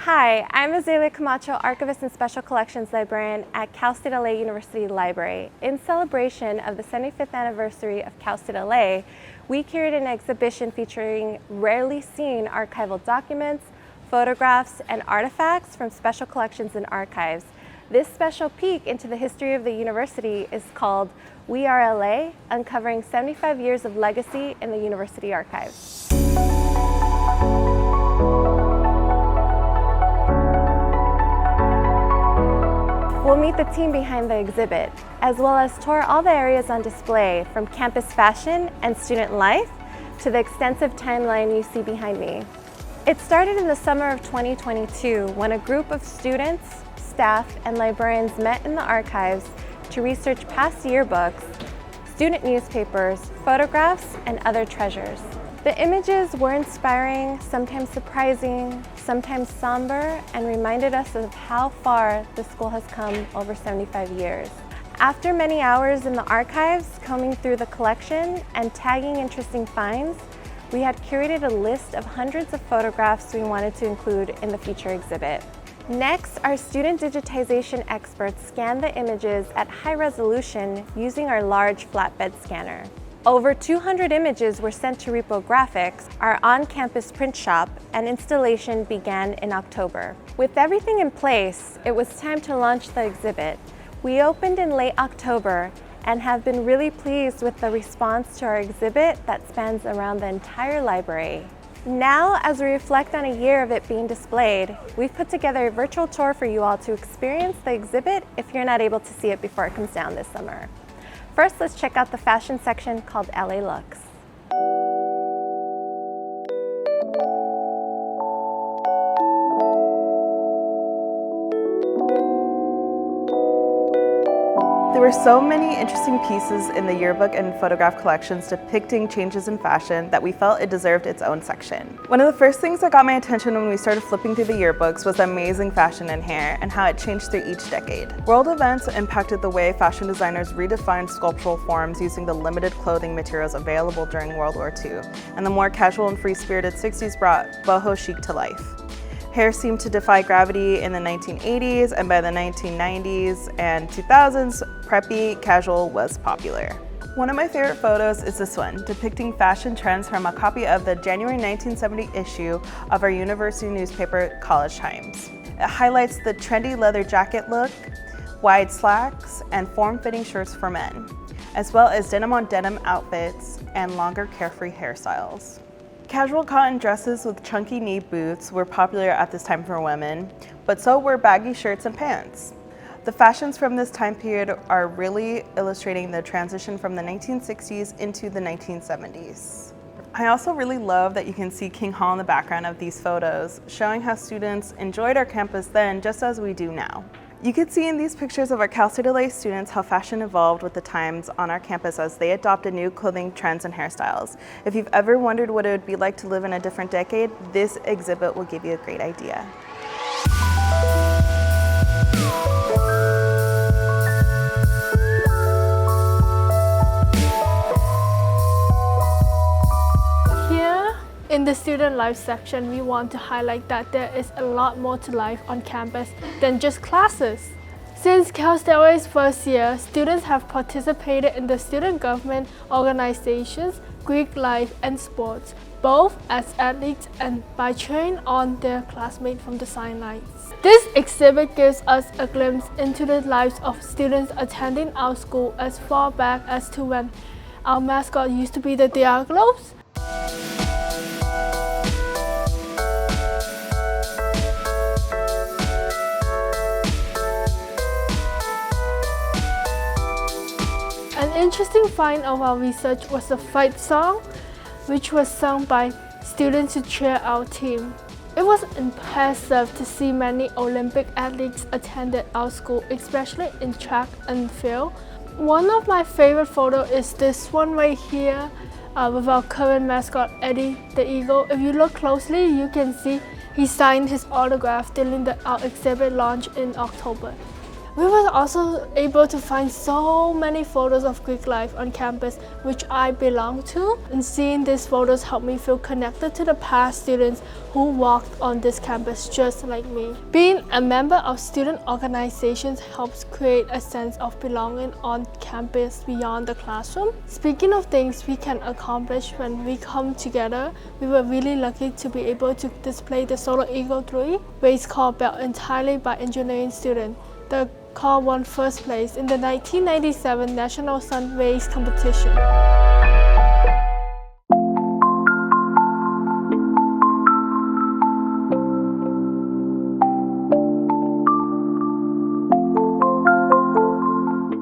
Hi, I'm Azalea Camacho, Archivist and Special Collections Librarian at Cal State LA University Library. In celebration of the 75th anniversary of Cal State LA, we curated an exhibition featuring rarely seen archival documents, photographs, and artifacts from special collections and archives. This special peek into the history of the university is called We Are LA, uncovering 75 years of legacy in the university archives. We'll meet the team behind the exhibit, as well as tour all the areas on display, from campus fashion and student life to the extensive timeline you see behind me. It started in the summer of 2022 when a group of students, staff, and librarians met in the archives to research past yearbooks, student newspapers, photographs, and other treasures. The images were inspiring, sometimes surprising, sometimes somber, and reminded us of how far the school has come over 75 years. After many hours in the archives, combing through the collection and tagging interesting finds, we had curated a list of hundreds of photographs we wanted to include in the feature exhibit. Next, our student digitization experts scanned the images at high resolution using our large flatbed scanner. Over 200 images were sent to Graphics, our on-campus print shop, and installation began in October. With everything in place, it was time to launch the exhibit. We opened in late October and have been really pleased with the response to our exhibit that spans around the entire library. Now, as we reflect on a year of it being displayed, we've put together a virtual tour for you all to experience the exhibit if you're not able to see it before it comes down this summer. First, let's check out the fashion section called LA Looks. There were so many interesting pieces in the yearbook and photograph collections depicting changes in fashion that we felt it deserved its own section. One of the first things that got my attention when we started flipping through the yearbooks was the amazing fashion in hair and how it changed through each decade. World events impacted the way fashion designers redefined sculptural forms using the limited clothing materials available during World War II, and the more casual and free-spirited 60s brought boho chic to life. Hair seemed to defy gravity in the 1980s, and by the 1990s and 2000s, preppy casual was popular. One of my favorite photos is this one, depicting fashion trends from a copy of the January 1970 issue of our university newspaper, College Times. It highlights the trendy leather jacket look, wide slacks, and form-fitting shirts for men, as well as denim-on-denim outfits and longer carefree hairstyles. Casual cotton dresses with chunky knee boots were popular at this time for women, but so were baggy shirts and pants. The fashions from this time period are really illustrating the transition from the 1960s into the 1970s. I also really love that you can see King Hall in the background of these photos, showing how students enjoyed our campus then just as we do now. You can see in these pictures of our Cal State LA students how fashion evolved with the times on our campus as they adopted new clothing trends and hairstyles. If you've ever wondered what it would be like to live in a different decade, this exhibit will give you a great idea. In the student life section, we want to highlight that there is a lot more to life on campus than just classes. Since Cal State LA's first year, students have participated in the student government organizations, Greek life, and sports, both as athletes and by cheering on their classmates from the sidelines. This exhibit gives us a glimpse into the lives of students attending our school as far back as to when our mascot used to be the Diablos. An interesting find of our research was the fight song, which was sung by students to cheer our team. It was impressive to see many Olympic athletes attended our school, especially in track and field. One of my favorite photos is this one right here with our current mascot, Eddie the Eagle. If you look closely, you can see he signed his autograph during our exhibit launch in October. We were also able to find so many photos of Greek life on campus, which I belong to, and seeing these photos helped me feel connected to the past students who walked on this campus just like me. Being a member of student organizations helps create a sense of belonging on campus beyond the classroom. Speaking of things we can accomplish when we come together, we were really lucky to be able to display the Solar Eagle 3 race car built entirely by engineering students. The car won first place in the 1997 National Sun Race competition.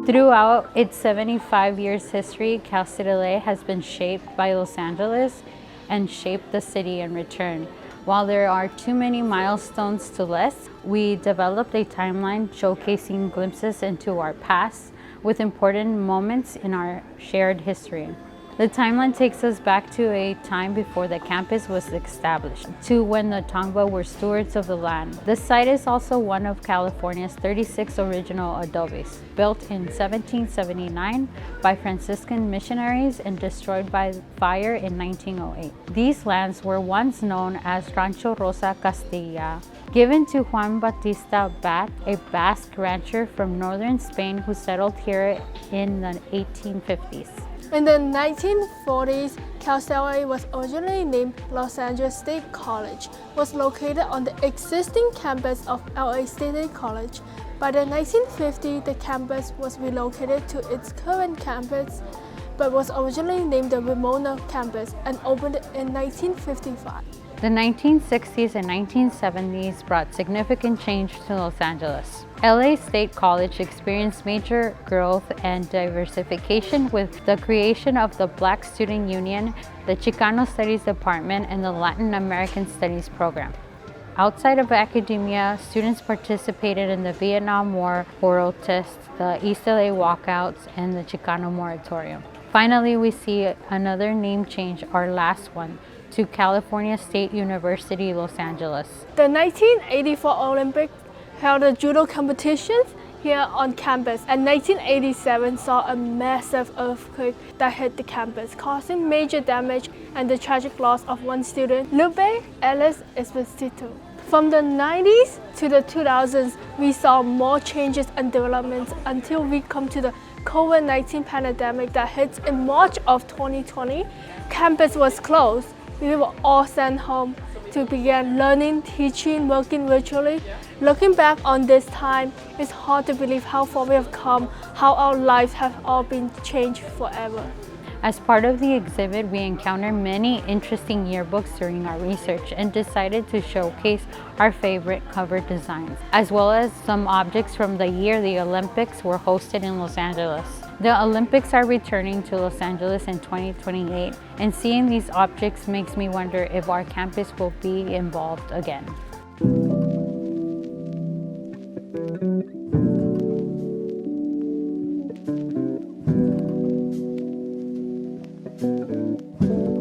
Throughout its 75 years history, Cal State LA has been shaped by Los Angeles and shaped the city in return. While there are too many milestones to list, we developed a timeline showcasing glimpses into our past with important moments in our shared history. The timeline takes us back to a time before the campus was established, to when the Tongva were stewards of the land. The site is also one of California's 36 original adobes, built in 1779 by Franciscan missionaries and destroyed by fire in 1908. These lands were once known as Rancho Rosa Castilla, given to Juan Bautista Bat, a Basque rancher from northern Spain who settled here in the 1850s. In the 1940s, Cal State LA was originally named Los Angeles State College, was located on the existing campus of LA State College. By the 1950s, the campus was relocated to its current campus, but was originally named the Ramona campus and opened in 1955. The 1960s and 1970s brought significant change to Los Angeles. LA State College experienced major growth and diversification with the creation of the Black Student Union, the Chicano Studies Department, and the Latin American Studies program. Outside of academia, students participated in the Vietnam War oral test, the East LA walkouts, and the Chicano moratorium. Finally, we see another name change, our last one, to California State University, Los Angeles. The 1984 Olympics held the judo competitions here on campus, and 1987 saw a massive earthquake that hit the campus, causing major damage and the tragic loss of one student, Lupe Ellis Esposito. From the 90s to the 2000s, we saw more changes and developments until we come to the COVID-19 pandemic that hit in March of 2020. Campus was closed. We were all sent home to begin learning, teaching, working virtually. Looking back on this time, it's hard to believe how far we have come, how our lives have all been changed forever. As part of the exhibit, we encountered many interesting yearbooks during our research and decided to showcase our favorite cover designs, as well as some objects from the year the Olympics were hosted in Los Angeles. The Olympics are returning to Los Angeles in 2028, and seeing these objects makes me wonder if our campus will be involved again.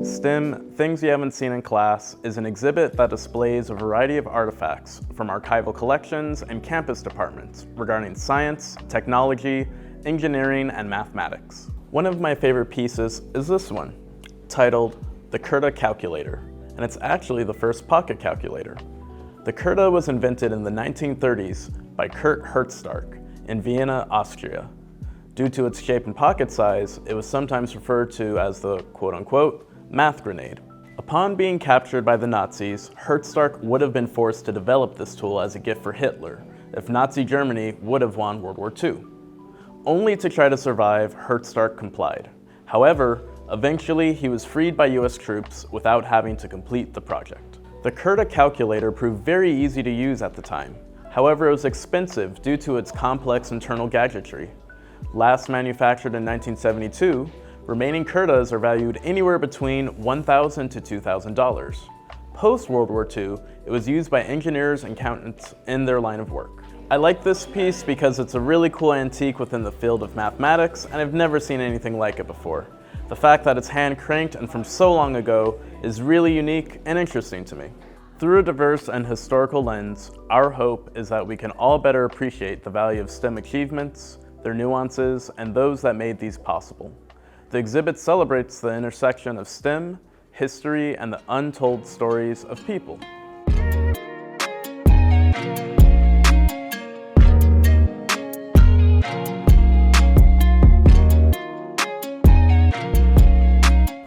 STEM, Things You Haven't Seen in Class, is an exhibit that displays a variety of artifacts from archival collections and campus departments regarding science, technology, engineering, and mathematics. One of my favorite pieces is this one, titled the Curta Calculator, and it's actually the first pocket calculator. The Curta was invented in the 1930s by Kurt Hertzstark in Vienna, Austria. Due to its shape and pocket size, it was sometimes referred to as the quote-unquote math grenade. Upon being captured by the Nazis, Hertzstark would have been forced to develop this tool as a gift for Hitler if Nazi Germany would have won World War II. Only to try to survive, Hertzstark complied. However, eventually he was freed by US troops without having to complete the project. The Curta calculator proved very easy to use at the time. However, it was expensive due to its complex internal gadgetry. Last manufactured in 1972, remaining Curtas are valued anywhere between $1,000 to $2,000. Post-World War II, it was used by engineers and accountants in their line of work. I like this piece because it's a really cool antique within the field of mathematics, and I've never seen anything like it before. The fact that it's hand cranked and from so long ago is really unique and interesting to me. Through a diverse and historical lens, our hope is that we can all better appreciate the value of STEM achievements, their nuances, and those that made these possible. The exhibit celebrates the intersection of STEM, history, and the untold stories of people.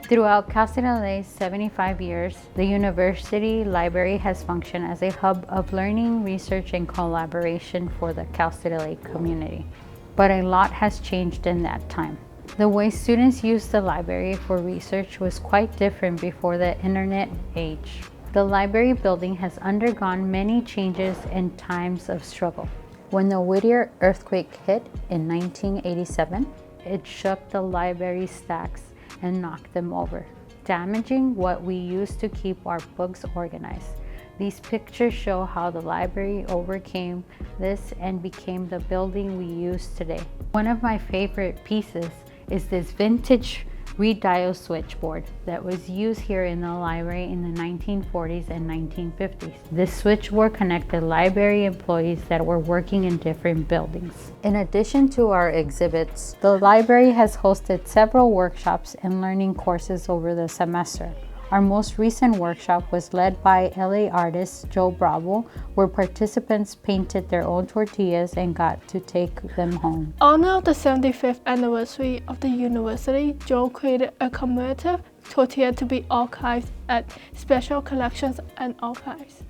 Throughout Cal State LA's 75 years, the university library has functioned as a hub of learning, research, and collaboration for the Cal State LA community. But a lot has changed in that time. The way students used the library for research was quite different before the internet age. The library building has undergone many changes in times of struggle. When the Whittier earthquake hit in 1987, it shook the library stacks and knocked them over, damaging what we used to keep our books organized. These pictures show how the library overcame this and became the building we use today. One of my favorite pieces is this vintage reed dial switchboard that was used here in the library in the 1940s and 1950s. This switchboard connected library employees that were working in different buildings. In addition to our exhibits, the library has hosted several workshops and learning courses over the semester. Our most recent workshop was led by LA artist Joe Bravo, where participants painted their own tortillas and got to take them home. On the 75th anniversary of the university, Joe created a commemorative tortilla to be archived at Special Collections and Archives.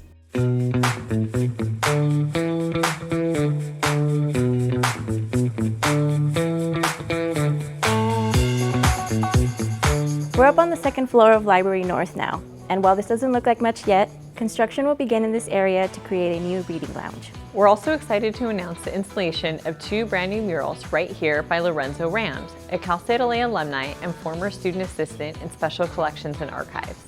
We're up on the second floor of Library North now, and while this doesn't look like much yet, construction will begin in this area to create a new reading lounge. We're also excited to announce the installation of 2 brand new murals right here by Lorenzo Rams, a Cal State LA alumni and former student assistant in Special Collections and Archives.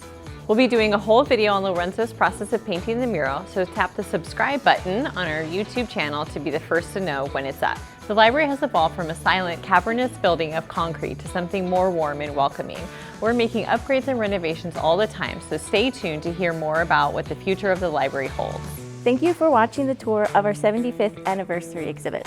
We'll be doing a whole video on Lorenzo's process of painting the mural, so tap the subscribe button on our YouTube channel to be the first to know when it's up. The library has evolved from a silent, cavernous building of concrete to something more warm and welcoming. We're making upgrades and renovations all the time, so stay tuned to hear more about what the future of the library holds. Thank you for watching the tour of our 75th anniversary exhibit.